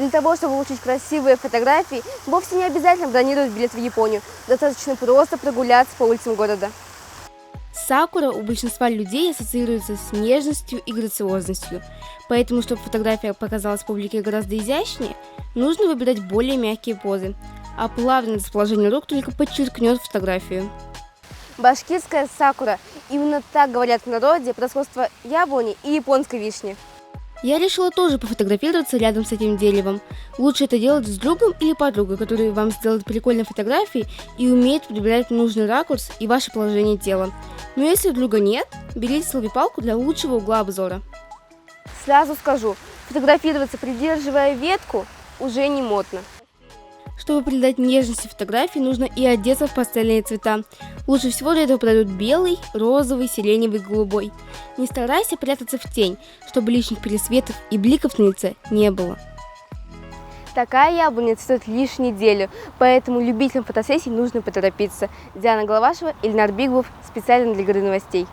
Для того, чтобы получить красивые фотографии, вовсе не обязательно бронировать билет в Японию. Достаточно просто прогуляться по улицам города. Сакура у большинства людей ассоциируется с нежностью и грациозностью, поэтому, чтобы фотография показалась публике гораздо изящнее, нужно выбирать более мягкие позы, а плавное расположение рук только подчеркнет фотографию. Башкирская сакура. Именно так говорят в народе про сходство яблони и японской вишни. Я решила тоже пофотографироваться рядом с этим деревом. Лучше это делать с другом или подругой, которые вам сделают прикольные фотографии и умеют подбирать нужный ракурс и ваше положение тела. Но если друга нет, берите selfie-палку для лучшего угла обзора. Сразу скажу, фотографироваться, придерживая ветку, уже не модно. Чтобы придать нежности фотографии, нужно и одеться в пастельные цвета. Лучше всего для этого подойдут белый, розовый, сиреневый, голубой. Не старайся прятаться в тень, чтобы лишних пересветов и бликов на лице не было. Такая яблоня цветет лишь неделю, поэтому любителям фотосессий нужно поторопиться. Диана Головашева, Ильнар Биглов, специально для Игры новостей.